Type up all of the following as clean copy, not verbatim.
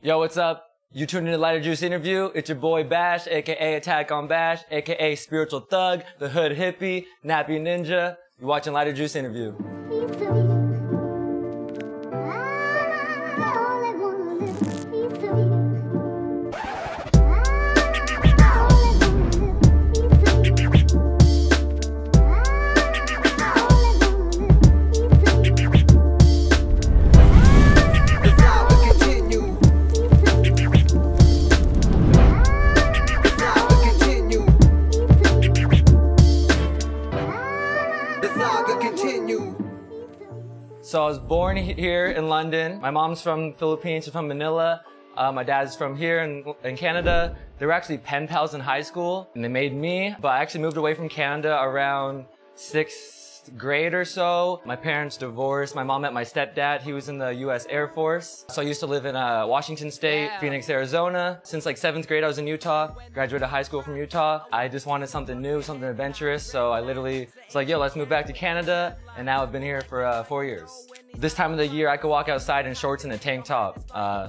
Yo, what's up? You tuned into Lighter Juice Interview. It's your boy Bash, aka AttackonBash, aka Spiritual Thug, the Hood Hippie, Nappy Ninja. You're watching Lighter Juice Interview. So I was born here in London. My mom's from the Philippines, she's from Manila. My dad's from here in Canada. They were actually pen pals in high school and they made me, but I actually moved away from Canada around 6th grade or so. My parents divorced. My mom met my stepdad. He was in the US Air Force. So I used to live in Washington State, Phoenix, Arizona. Since like 7th grade, I was in Utah. Graduated high school from Utah. I just wanted something new, something adventurous. So I literally was like, yo, let's move back to Canada. And now I've been here for 4 years. This time of the year, I could walk outside in shorts and a tank top.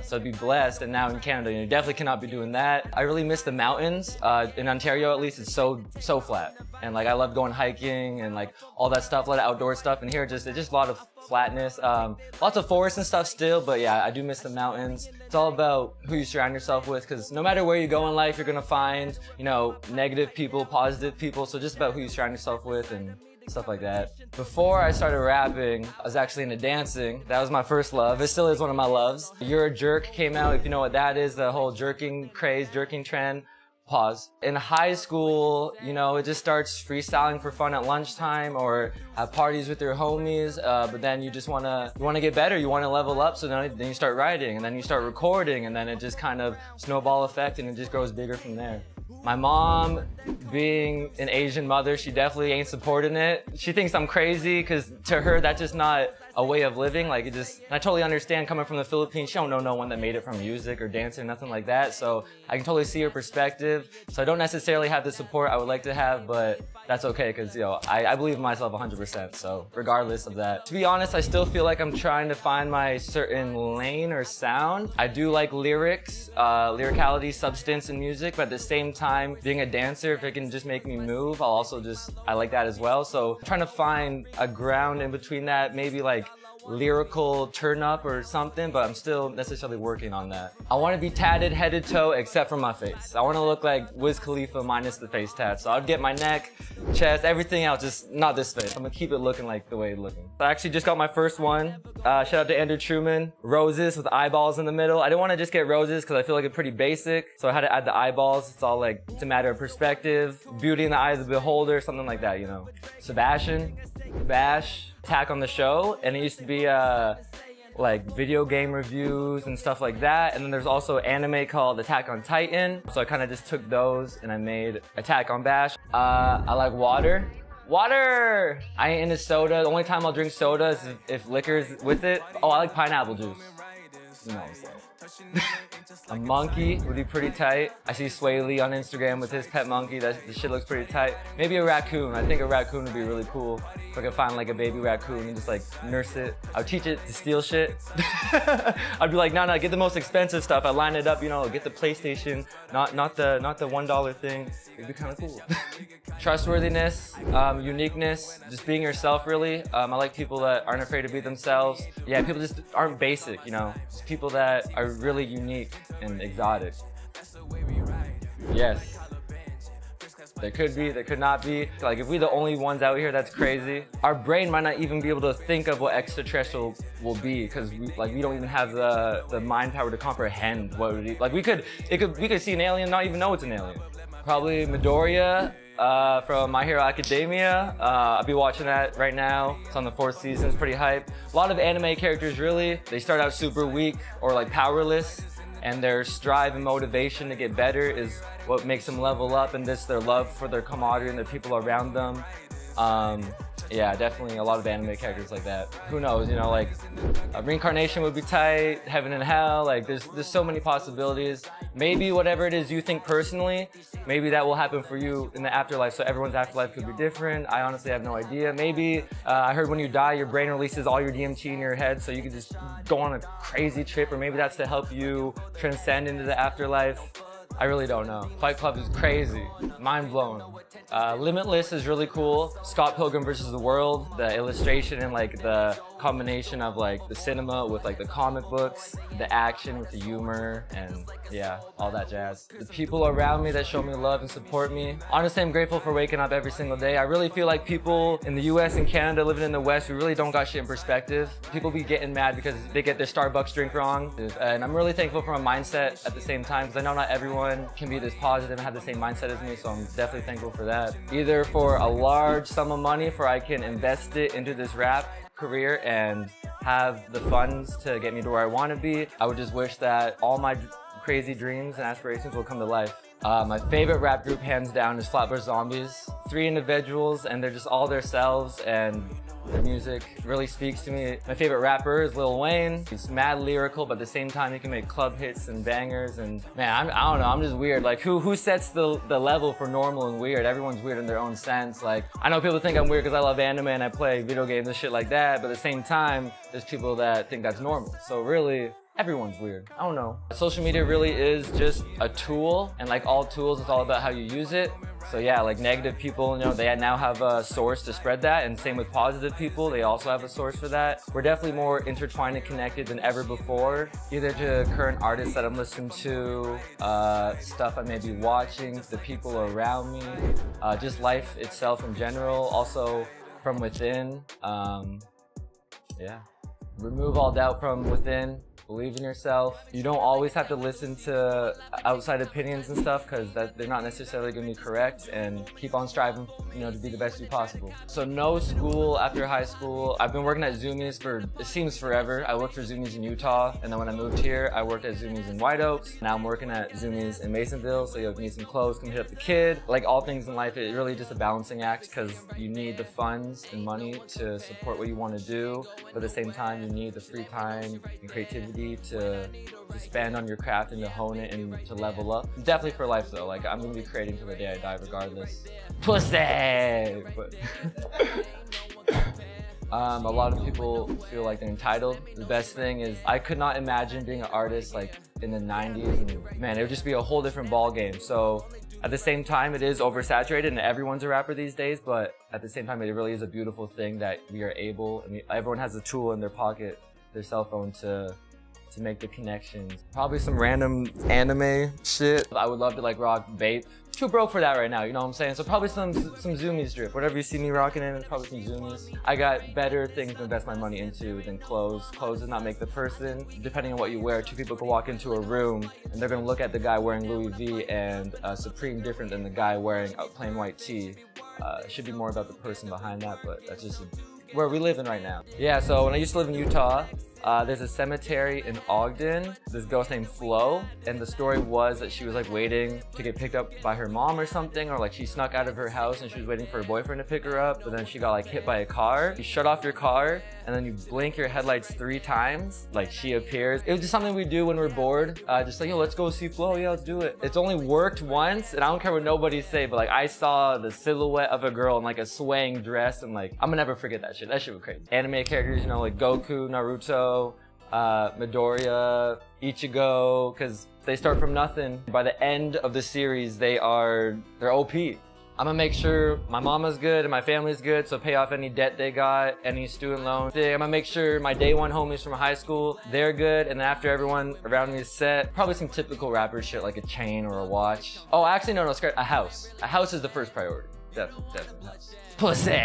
So I'd be blessed. And now in Canada, you definitely cannot be doing that. I really miss the mountains. In Ontario, at least, it's so flat. And like, I love going hiking and like all that stuff, a lot of outdoor stuff. And here, it's just a lot of flatness. Lots of forests and stuff still, but yeah, I do miss the mountains. It's all about who you surround yourself with, because no matter where you go in life, you're gonna find, you know, negative people, positive people. So just about who you surround yourself with and stuff like that. Before I started rapping, I was actually into dancing. That was my first love. It still is one of my loves. You're a Jerk came out, if you know what that is, the whole jerking craze, jerking trend. Pause. In high school, you know, it just starts freestyling for fun at lunchtime or have parties with your homies, but then you just wanna get better, you wanna level up, so then you start writing, and then you start recording, and then it just kind of snowball effect, and it just grows bigger from there. My mom, being an Asian mother, she definitely ain't supporting it. She thinks I'm crazy, because to her, that's just not a way of living. Like, I totally understand coming from the Philippines, she don't know no one that made it from music or dancing, nothing like that. So I can totally see her perspective. So I don't necessarily have the support I would like to have, but that's okay, because, you know, I believe in myself 100%. So regardless of that. To be honest, I still feel like I'm trying to find my certain lane or sound. I do like lyrics, lyricality, substance in music, but at the same time, being a dancer, if it can just make me move, I like that as well. So I'm trying to find a ground in between that, maybe like lyrical turn up or something, but I'm still necessarily working on that. I want to be tatted head to toe except for my face. I want to look like Wiz Khalifa minus the face tat. So I'd get my neck, chest, everything else, just not this face. I'm gonna keep it looking like the way it's looking. I actually just got my first one. Shout out to Andrew Truman. Roses with eyeballs in the middle. I didn't want to just get roses because I feel like it's pretty basic. So I had to add the eyeballs. It's all like, it's a matter of perspective, beauty in the eye of the beholder, something like that, you know. Sebastian, Bash, Attack on the Show, and it used to be like video game reviews and stuff like that. And then there's also anime called Attack on Titan. So I kind of just took those and I made AttackonBash. I like water. Water! I ain't into soda. The only time I'll drink soda is if liquor's with it. Oh, I like pineapple juice. You know what I'm saying. A monkey would be pretty tight. I see Sway Lee on Instagram with his pet monkey. The shit looks pretty tight. Maybe a raccoon. I think a raccoon would be really cool. If I could find like a baby raccoon and just like nurse it. I would teach it to steal shit. I'd be like, no, get the most expensive stuff. I'd line it up, you know, get the PlayStation, not the $1 thing. It'd be kind of cool. Trustworthiness, uniqueness, just being yourself really. I like people that aren't afraid to be themselves. Yeah, people just aren't basic, you know. Just people that are really unique and exotic. Yes. There could be, there could not be. Like, if we're the only ones out here, that's crazy. Our brain might not even be able to think of what extraterrestrial will be, because we don't even have the mind power to comprehend what it would be. Like, we could see an alien and not even know it's an alien. Probably Midoriya from My Hero Academia. I'll be watching that right now. It's on the 4th season, it's pretty hype. A lot of anime characters really, they start out super weak or like powerless, and their strive and motivation to get better is what makes them level up, and this their love for their camaraderie and the people around them. Yeah, definitely a lot of anime characters like that. Who knows, you know, like reincarnation would be tight, heaven and hell, like there's so many possibilities. Maybe whatever it is you think personally, maybe that will happen for you in the afterlife. So everyone's afterlife could be different. I honestly have no idea. Maybe I heard when you die, your brain releases all your DMT in your head, so you could just go on a crazy trip, or maybe that's to help you transcend into the afterlife. I really don't know. Fight Club is crazy, mind blown. Limitless is really cool. Scott Pilgrim vs. the World, the illustration and like the combination of like the cinema with like the comic books, the action with the humor, and yeah, all that jazz. The people around me that show me love and support me. Honestly, I'm grateful for waking up every single day. I really feel like people in the US and Canada living in the West, we really don't got shit in perspective. People be getting mad because they get their Starbucks drink wrong. And I'm really thankful for my mindset at the same time, because I know not everyone can be this positive and have the same mindset as me, so I'm definitely thankful for that. Either for a large sum of money for I can invest it into this rap career and have the funds to get me to where I want to be. I would just wish that all my crazy dreams and aspirations will come to life. My favorite rap group, hands down, is Flatbush Zombies. 3 individuals, and they're just all themselves, and the music really speaks to me. My favorite rapper is Lil Wayne. He's mad lyrical, but at the same time, he can make club hits and bangers. And man, I don't know, I'm just weird. Like, who sets the level for normal and weird? Everyone's weird in their own sense. Like, I know people think I'm weird because I love anime and I play video games and shit like that, but at the same time, there's people that think that's normal. So really, everyone's weird. I don't know. Social media really is just a tool, and like all tools, it's all about how you use it. So yeah, like negative people, you know, they now have a source to spread that, and same with positive people, they also have a source for that. We're definitely more intertwined and connected than ever before, either to current artists that I'm listening to, stuff I may be watching, the people around me, just life itself in general, also from within. Yeah. Remove all doubt from within. Believe in yourself. You don't always have to listen to outside opinions and stuff, because they're not necessarily going to be correct, and keep on striving, you know, to be the best you possible. So no school after high school. I've been working at Zoomies for, it seems forever. I worked for Zoomies in Utah, and then when I moved here, I worked at Zoomies in White Oaks. Now I'm working at Zoomies in Masonville, so you need some clothes, come hit up the kid. Like all things in life, it's really just a balancing act, because you need the funds and money to support what you want to do, but at the same time, you need the free time and creativity to spend on your craft and to hone it and to level up. Definitely for life though, like I'm gonna be creating till the day I die regardless. Pussy! But a lot of people feel like they're entitled. The best thing is I could not imagine being an artist like in the 90s, and man, it would just be a whole different ball game. So at the same time, it is oversaturated and everyone's a rapper these days, but at the same time, it really is a beautiful thing that we are able, I mean, everyone has a tool in their pocket, their cell phone to make the connections. Probably some random anime shit. I would love to like rock Bape. Too broke for that right now, you know what I'm saying? So probably some Zoomies drip. Whatever you see me rocking in, probably some Zoomies. I got better things to invest my money into than clothes. Clothes does not make the person. Depending on what you wear, 2 people can walk into a room and they're gonna look at the guy wearing Louis V and Supreme different than the guy wearing a plain white tee. It should be more about the person behind that, but that's just where we live in right now. Yeah, so when I used to live in Utah, there's a cemetery in Ogden, this ghost named Flo, and the story was that she was like waiting to get picked up by her mom or something, or like she snuck out of her house and she was waiting for her boyfriend to pick her up, but then she got like hit by a car. You shut off your car and then you blink your headlights 3 times, like she appears. It was just something we do when we're bored, just like, yo, let's go see Flo, yeah, let's do it. It's only worked once, and I don't care what nobody say, but like I saw the silhouette of a girl in like a swaying dress, and like, I'm gonna never forget that shit. That shit was crazy. Anime characters, you know, like Goku, Naruto, Midoriya, Ichigo, because they start from nothing. By the end of the series, they're OP. I'm gonna make sure my mama's good and my family's good, so pay off any debt they got, any student loans. I'm gonna make sure my day 1 homies from high school, they're good, and after everyone around me is set, probably some typical rapper shit like a chain or a watch. Oh, actually, no, a house. A house is the first priority. Definitely house. Pussy!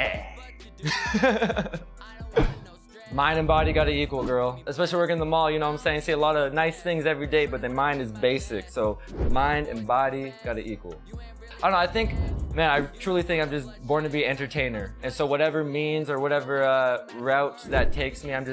Mind and body gotta equal, girl. Especially working in the mall, you know what I'm saying? See a lot of nice things every day, but the mind is basic. So mind and body gotta equal. I don't know, I think, man, I truly think I'm just born to be an entertainer. And so whatever means or whatever route that takes me, I'm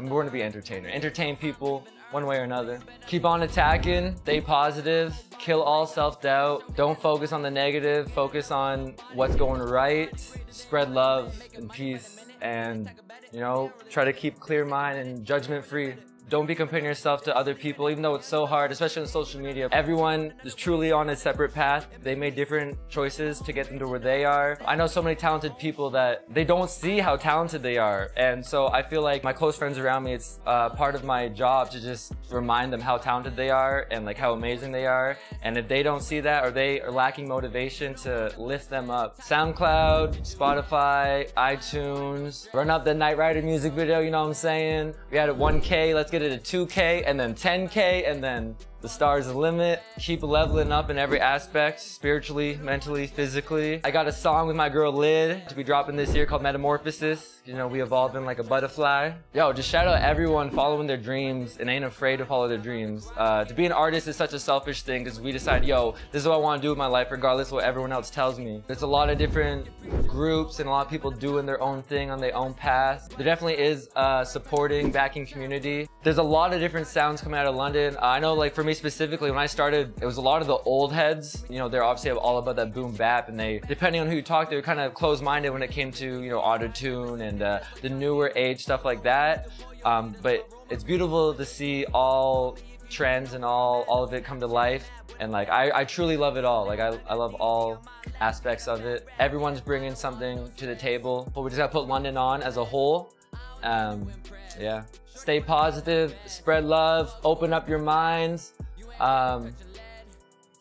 born to be an entertainer. Entertain people one way or another. Keep on attacking, stay positive, kill all self-doubt. Don't focus on the negative, focus on what's going right. Spread love and peace, and you know, try to keep clear mind and judgment-free. Don't be comparing yourself to other people, even though it's so hard, especially on social media. Everyone is truly on a separate path. They made different choices to get them to where they are. I know so many talented people that they don't see how talented they are. And so I feel like my close friends around me, it's part of my job to just remind them how talented they are and like how amazing they are. And if they don't see that, or they are lacking motivation, to lift them up. SoundCloud, Spotify, iTunes, run up the Knight Rider music video, you know what I'm saying? We had it 1K, let's get it to 2K, and then 10K, and then the stars the limit. Keep leveling up in every aspect, spiritually, mentally, physically. I got a song with my girl Lid to be dropping this year called Metamorphosis. You know, we evolving like a butterfly. Yo, just shout out everyone following their dreams and ain't afraid to follow their dreams. To be an artist is such a selfish thing, because we decide, yo, this is what I want to do with my life regardless of what everyone else tells me. There's a lot of different groups and a lot of people doing their own thing on their own path. There definitely is a supporting, backing community. There's a lot of different sounds coming out of London. I know, like, for me specifically, when I started, it was a lot of the old heads. You know, they're obviously all about that boom bap, and they, depending on who you talk, they were kind of closed-minded when it came to, you know, auto-tune and the newer age stuff like that. But it's beautiful to see all trends and all of it come to life. And like, I truly love it all. Like, I love all aspects of it. Everyone's bringing something to the table, but we just gotta put London on as a whole. Yeah. Stay positive, spread love, open up your minds.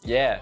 Yeah.